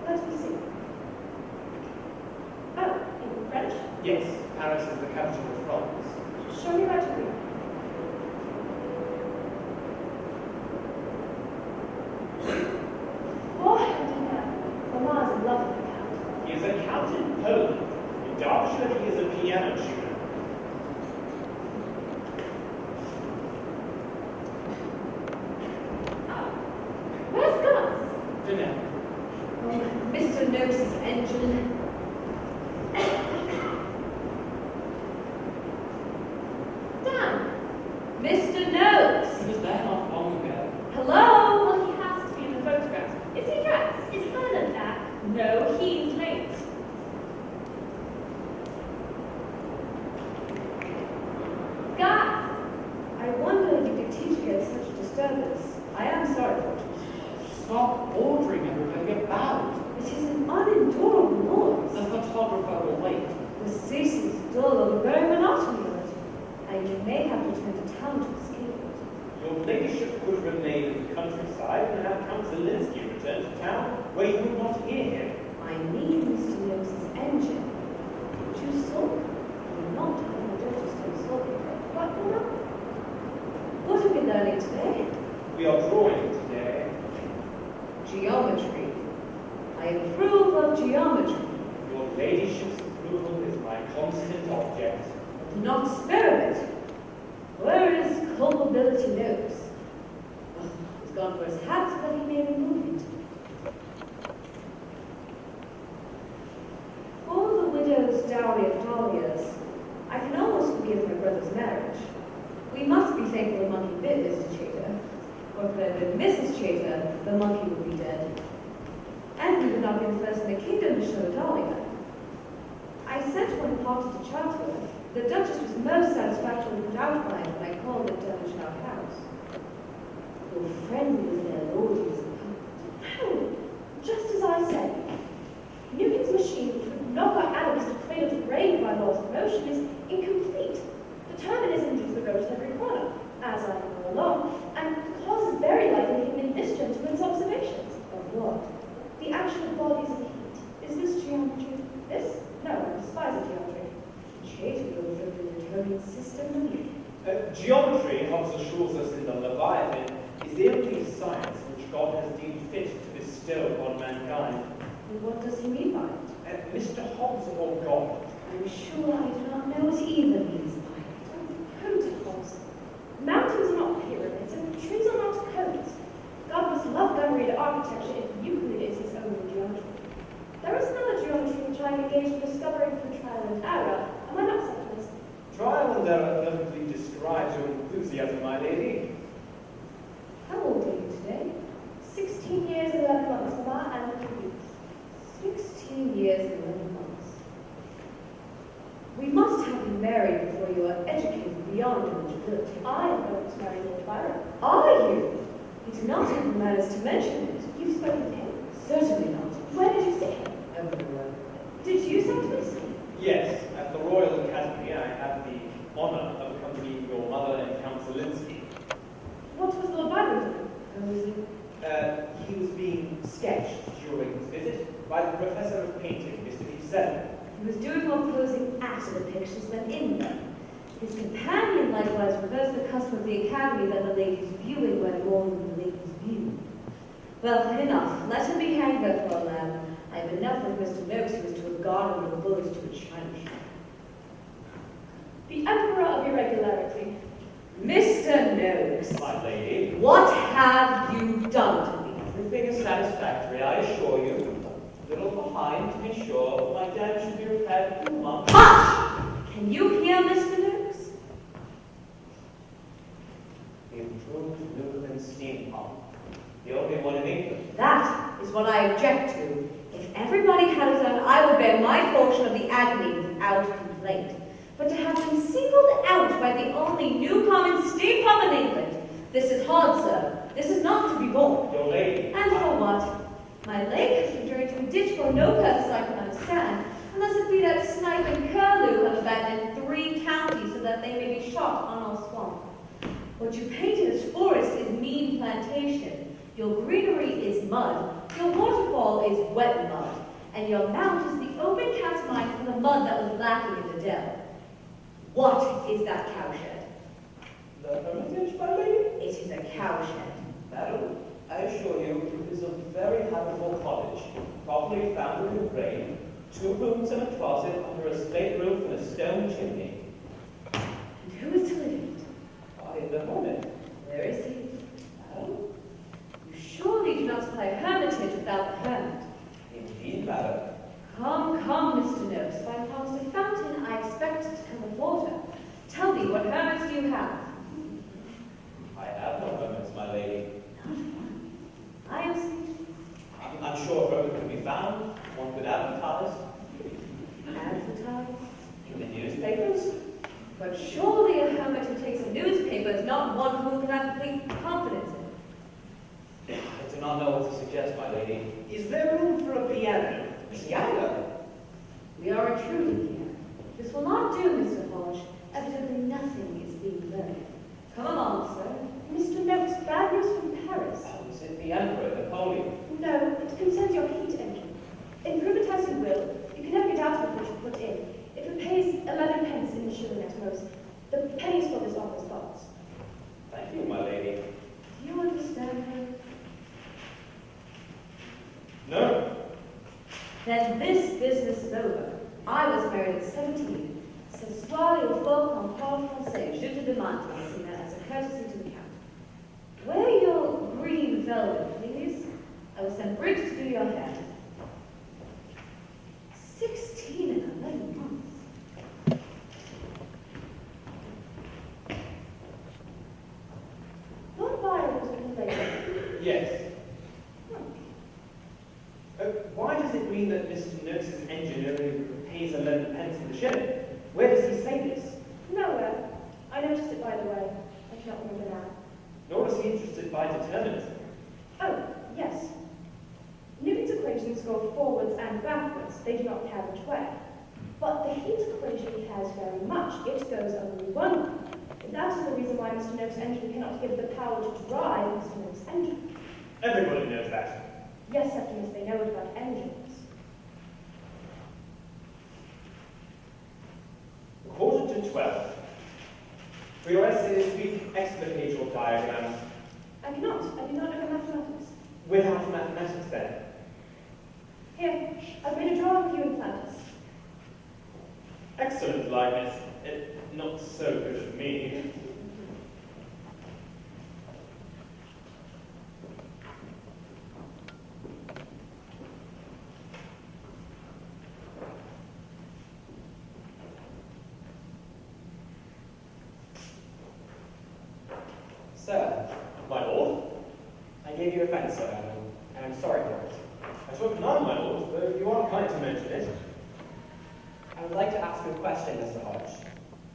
Let me see. Oh, in French? Yes, Paris is the capital of France. Show me where to be. Oh, Mamma is in love with the count. He is a count in Poland. In Derbyshire, he is a piano tuner. Where's Gus? Dunno. Oh, Mr. Nose's engine. Dan! Mr. Nose! He was there not long ago. Hello? Well, he has to be in the photograph. Is he dressed? Is Helen back? No, he's late. Gus! I wonder if you could teach me at such a disturbance. I am sorry for it. Stop ordering everybody about. It is an unendurable noise. The photographer will wait. The ceaseless dull of a very monotony of it. And you may have to return to town to escape it. Your ladyship could remain in the countryside and have Count Zelinsky return to town, where you would not hear him. I need Mr. Nose's engine. Would you sulk? You're not having a daughter still sulking. What, Mama? What are we learning today? We are drawing today. Geometry. I approve of geometry. Your ladyship's approval is my constant object. Do not experiment. Where is culpability Nose? Oh, he's gone for his hat so that he may remove it. For the widow's dowry of dahlias, I can almost forgive my brother's marriage. We must be thankful the monkey bit Mr. Chater, or if it had been Mrs. Chater, the monkey would be dead. And we would not be the first in the kingdom to show a dahlia. I sent one party to Chatsworth. The Duchess was most satisfactorily put out by it when I called at Devonshire House. Your friend was their lord, is Oh, just as I said. Newton's machine, which would knock our atoms to cradle to grave by laws of motion, is incomplete. Determinism leaves the road at every corner, as I know along, and the cause is very likely hidden in this gentleman's observations. of what? The actual bodies of heat. Is this geometry? This? No, I despise geometry. Chater will live in the determined system. Geometry, Hobbes assures us in the Leviathan, is the only science which God has deemed fit to bestow upon mankind. And what does he mean by it? Mr. Hobbes or God? I'm sure I do not know what either means by it. Codes, of course. Mountains are not pyramids, and trees are not codes. God must love memory and architecture if Euclid is his only geometry. There is another geometry which I am engaged in discovering through trial and error. Am I not Satanist? Trial and error perfectly describes your enthusiasm, my lady. How old are you today? 16 years, 11 months, Mamma, and 3 weeks. 16 years and 11 months. We must have you married before you are educated beyond eligibility. I am going to marry Lord Byron. Are you? You do not have the manners to mention it. You've spoken to him. Certainly not. Where did you see him? Everywhere. Did you send to us? Yes, at the Royal Academy I had the honour of accompanying your mother and Count Zelinsky. What was Lord Byron doing? How is it? He was being sketched during his visit by the Professor of Painting, Mr. P7. He was doing more posing after the pictures than in them. His companion likewise reversed the custom of the Academy that the ladies' viewing went more than the ladies' view. Well, enough. Let him be hanged, that poor lamb. I have enough with Mr. Noakes, who is to a garden with a bullet to a china shop. The Emperor of Irregularity. Mr. Noakes, My lady, what have you done to me? everything is satisfactory, I assure you. A little behind, to be sure, but my dam should be repaired in 2 months. Hush! Can you hear Mr. Noakes? The improved Donovan steam pump, the only one in England. That is what I object to. If everybody had his own, I would bear my portion of the agony without complaint. But to have been singled out by the only new common steam pump in England, this is hard, sir. This is not to be borne. Your lady. And for what? My leg has been driven to a ditch for no purpose I can understand, unless it be that snipe and curlew have abandoned 3 counties so that they may be shot on our swamp. What you painted as forest is mean plantation. Your greenery is mud. Your waterfall is wet mud. And your mount is the open cast mine from the mud that was lacking in the dell. What is that cowshed? The hermitage, my lady? It is a cowshed. Madam, I assure you it is a very habitable cottage, properly founded in grain, 2 rooms and a closet under a slate roof and a stone chimney. And who is to live in it? I, the hermit. Where is he? Madam? You surely do not supply a hermitage without the hermit. Indeed, madam. Come, come, Mr. Noakes. If I promised a fountain, I expect it to come with water. Tell me, what hermits do you have? I have no hermits, my lady. Not one. I am speaking. I'm sure a hermit could be found. One could advertise. Advertise? In the newspapers. But surely a hermit who takes a newspaper is not one whom we can have complete confidence in. I do not know what to suggest, my lady. Is there room for a piano? Piano? We are a truly here. This will not do, Mr. Hodge. Evidently nothing is being learned. Come along, sir. Mr. Noakes, bad news from Paris. Oh, is it the Emperor, Napoleon? No, it concerns your heat engine. In privatising will, you can never get out of what you put in. It repays 11 pence in the shilling at most. The pennies for this office thoughts. Thank you, my lady. Do you understand her? No. Then this business is over. I was married at 17. Ce soir, il faut qu'on parle français. Je te demande, Monsignor, as a courtesy to the Count. Wear your green velvet, please. I will send Briggs to do your hair. 16 and 11 months. Lord Byron was related. Yes. Why does it mean that Mr. Noakes' engineering pays 11 pence in the shilling? Where does he say this? Nowhere. I noticed it, by the way. I cannot remember now. Nor is he interested by determinism. Oh, yes. Newton's equations go forwards and backwards. They do not care which way. But the heat equation cares very much. It goes only one way. And that is the reason why Mr. Noakes' engine cannot give the power to drive Mr. Noakes' engine. Everybody knows that. Yes, Septimus, they know it about engines. 11:45. For your essay this week, explicate your diagrams. I cannot. I do not know mathematics. Without mathematics, then. Here, I've made a drawing of you in Flanders. Excellent likeness. Not so good of me. Sir, My lord? I gave you offence, sir, and I'm sorry for it. I took none, my lord, though you are kind to mention it. I would like to ask you a question, Mr. Hodge.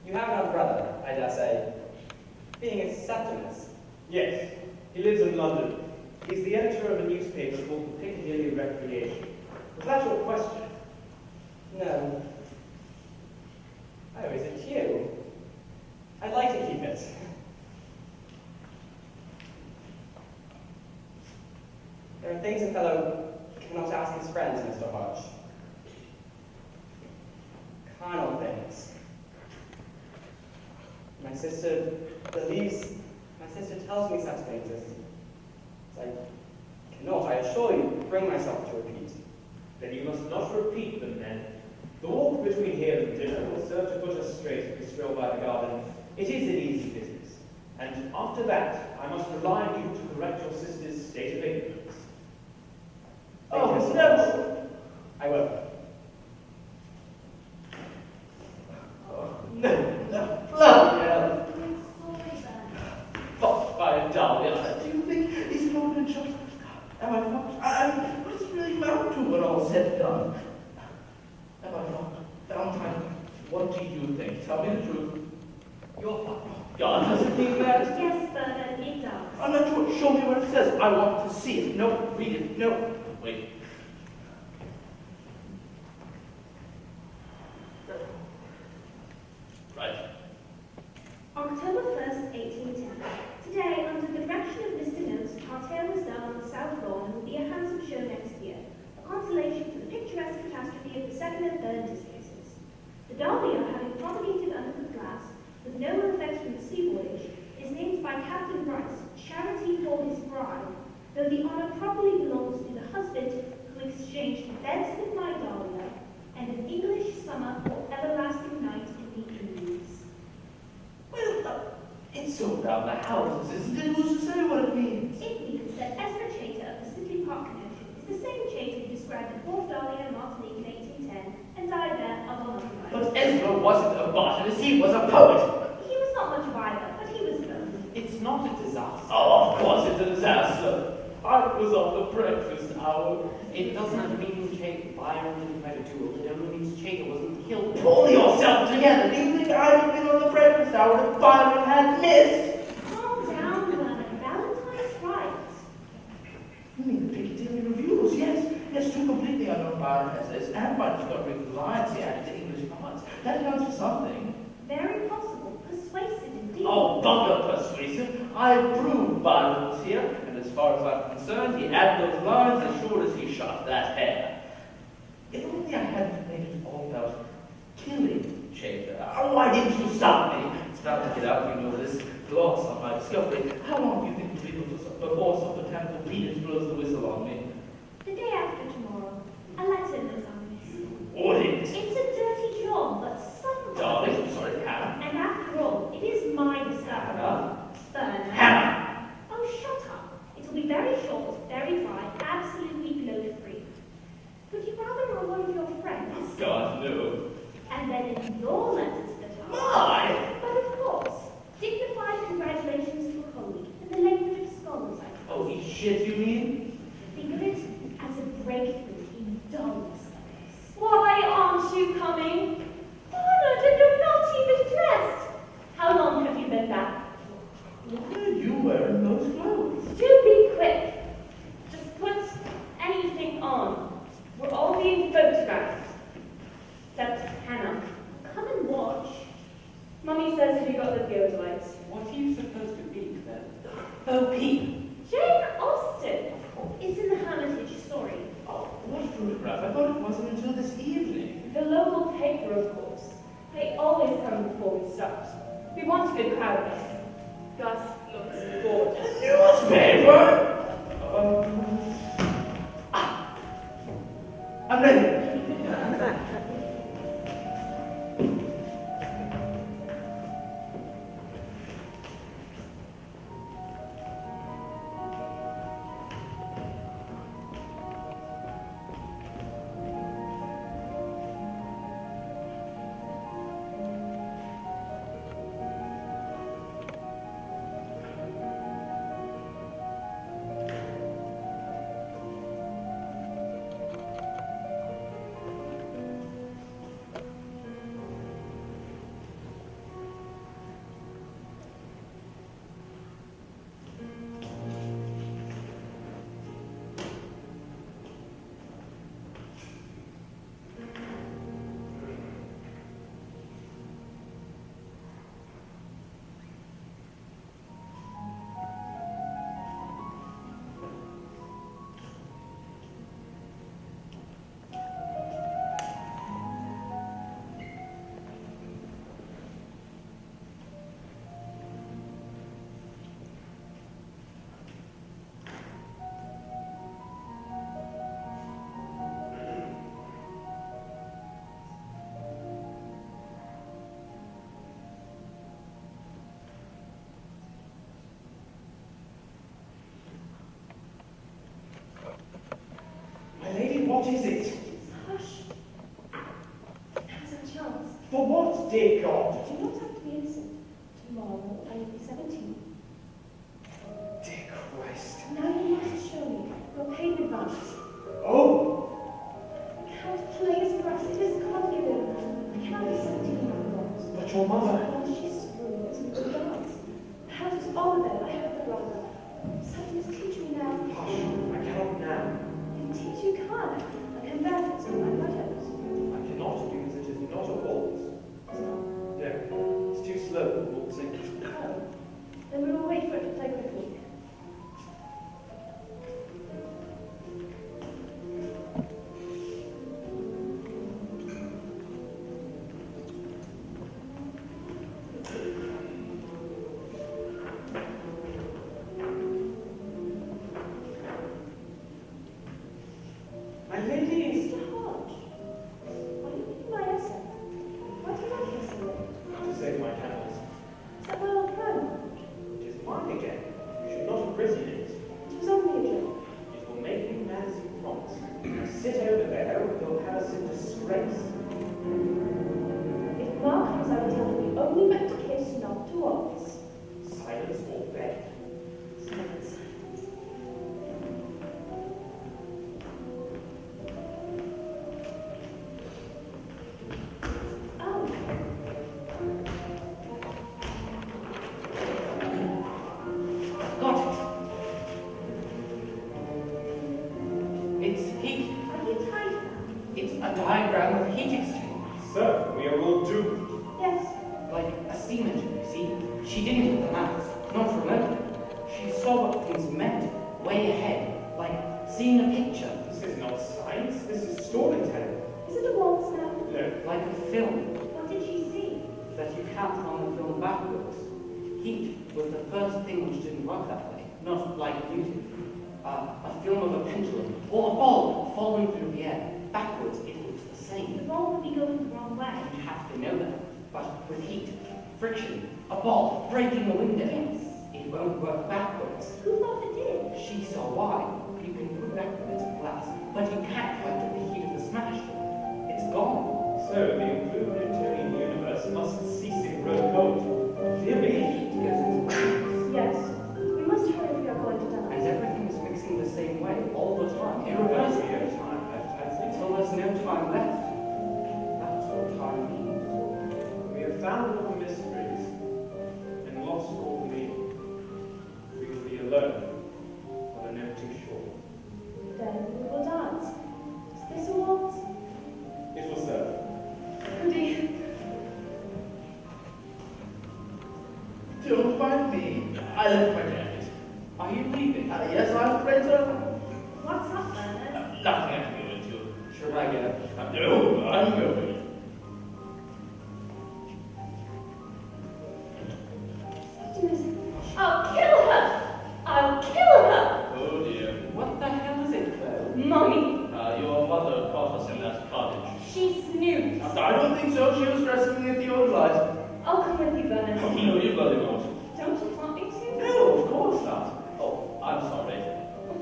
You have another brother, I dare say, being a Septimus. Yes, he lives in London. He's the editor of a newspaper called the Piccadilly Recreation. Was that your question? No. Oh, is it you? I'd like to keep it. There are things a fellow cannot ask his friends, Mr. Hodge. Carnal things. My sister tells me such things as I cannot, I assure you, bring myself to repeat. Then you must not repeat them, then. The walk between here and dinner will serve to put us straight if we stroll by the garden. It is an easy business. And after that, I must rely on you to correct your sister's state of ignorance. Thank you, Mr. no! Hodge. I will. No, bloody hell. Fuck by a dolly. Do you think he's going to just... Am I fucked? What does it really amount to when all's said and done? Am I fucked? Valentine, what do you think? Tell me the truth. You're fucked. God doesn't mean that. Yes, Bernard, it does. I'm not sure. Show me what it says. I want to see it. No, read it. No. Wait. Right. October 1st, 1810. Today, under the direction of Mr. Noakes, our tale was done on the South Lawn and will be a handsome show next year, a consolation for the picturesque catastrophe of the second and third discases. The Dahlia, having propagated under the glass, described the fourth Dahlia in Martinique in 1810 and died there of a lung virus. But Ezra wasn't a botanist, he was a poet. He was not much of either, but he was both. It's not a disaster. Oh, of course it's a disaster. I was on the breakfast hour. It doesn't mean Byron didn't try to do it. It only means Chater wasn't killed. Pull yourself together. Do you think I'd have been on the breakfast hour if Byron had missed? Calm down, Vernon. Valentine's right. You mean the Piccadilly Reviews? Yes. Yes, two completely unknown Byron essays and by discovering the lines he added to English parts. That counts for something. Very possible. Persuasive indeed. Oh, bugger persuasive. I proved Byron was here, and as far as I'm concerned, he added those lines as sure as he shot that hair. If only I hadn't made it all about killing Chater. Oh, why didn't you stop me? It's about to get out, you know this. Gloss on my discovery. How long do you think it will be before some botanical penis blows the whistle on me? The day after tomorrow. A letter, Miss Agnes. Wouldn't. It's a dirty job, but some... Darling, I'm sorry, Hannah. And after all, it is my discovery. Hannah. Vernon. Hannah! Oh, shut up. It'll be very short, very dry, absolutely gloat-free. Would you rather on one of your friends? God, no. And then in your letter to the Times. My! But of course, dignified congratulations to a colleague in the language of scholars, I suppose. Oh, shit, you mean? Think of it as a breakthrough in dullness. Why aren't you coming? Bernard, and you're not even dressed. How long have you been back? Why are you wearing those clothes? Do be quick. Just put anything on. We're all being photographed. Except Hannah. Come and watch. Mummy says, have you got the theodolite? What are you supposed to be then? Oh, Pete. Jane Austen. It's in the Hermitage, sorry. Oh, what photograph? I thought it wasn't until this evening. The local paper, of course. They always come before we start. We want a good crowd of us. Gus looks gorgeous. Newspaper? I'm ready. My lady, what is it? Hush. Now's our chance. For what, dear God? Do not have to be innocent. Tomorrow I will be 17. Dear Christ. Now you must show me your paid in advance. Oh, Count plays for us. It is God given. I cannot be 17 hours. but your mother. Well, she's through. It's a good dance. The house is all there. I have the brother. Something is teach me now. Hush, I cannot now. Indeed you can. I can benefit some of my letters. I cannot because it is not a waltz. It's not. No, it's too slow for waltzing. Oh. Then we will wait for it to play quickly. My lady. Mr. Hodge, are you reading my essay? What do you like yesterday? To save my candles. Is that my old friend? It is mine again. You should not imprison it. It was only a joke. It will make you mad as you promised. Now sit disgrace. If Ma comes, I will tell her we only meant to kiss, not to waltz. Silence or bed. Silence. Oh. Got it. It's heat. Are you tired now? It's a diagram of heat exchange. So, we are all doomed. Yes. Like a steam engine, you see. She didn't do the maths, not remotely. She saw what things meant way ahead, like seeing a picture, This is not science, this is storytelling. Is it a waltz now? No, like a film What did she see? that you can't run the film backwards. Heat was the first thing which didn't work that way, not like music. A film of a pendulum or a ball falling through the air. Backwards, it looks the The same. ball will be going the wrong way. You have to know that. But with heat, friction, a ball breaking a window, Yes. it won't work backwards. Who thought it did? She saw why. You can put back the bits of glass, but you can't quite get the heat of the smash. It's gone. so the implementarian universe must cease to grow cold. Dear me. Heat goes into balance, Yes. We must hurry if we are going to die. and everything is mixing the same way all the time. There must be no time left, I think. Until there's no time left. That's what time means. We have found all the mysteries and lost all the meaning. We will be alone on an empty shore. Then we will dance. Is this a waltz? It will serve. Goody. Don't mind me. I left my jacket. Are you leaving? Yes, I'm afraid so. What's up, Bernard? Nothing I can go into. Should I go? No, I'm going. I'll kill her! I'll kill her! Oh dear. What the hell is it, Chloe? Mommy! Your mother caught us in that cottage. She snooped. I don't think so. She was dressing in the theodolite. I'll come with you, Bernard. Oh, no, you bloody won't. Don't you want me to? No, of course not. Oh, I'm sorry.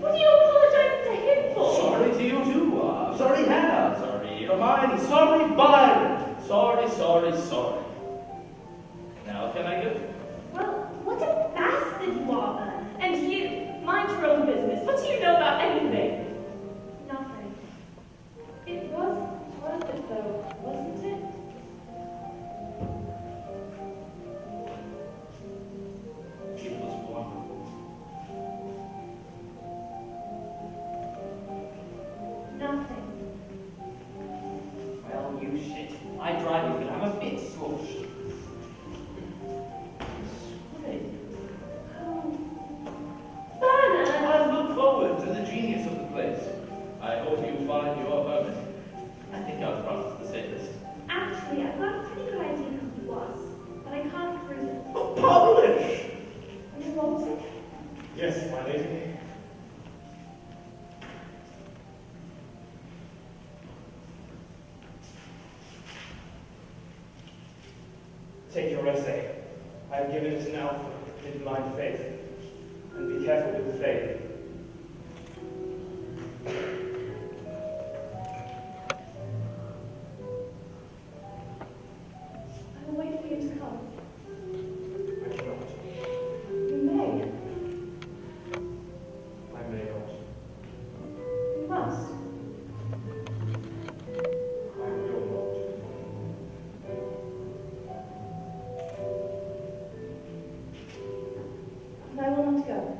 What are you apologizing to him for? Sorry to you too. Sorry, Hannah. Sorry, Hermione. Sorry, Byron. Sorry. Now, can I go? Well, what a bastard you are, Bernard. And you, mind your own business. What do you know about anything? Nothing. It was worth it though, wasn't it? It was wonderful. Nothing. Well, you shit. I drive you, but I'm a bit sloshed. Oh. Bernard! I look forward to the genius of the place. I hope you find your hermit. I think our process is the safest. Actually, I've got a pretty good idea who he was, but I can't prove it. Oh, Polish! Are you waltzing? Yes, my lady. Take your essay. I have given it an alpha in blind faith. And be careful with the flame. I will wait for you to come. I cannot. You may. I may not. You must. I will not. And I will not go.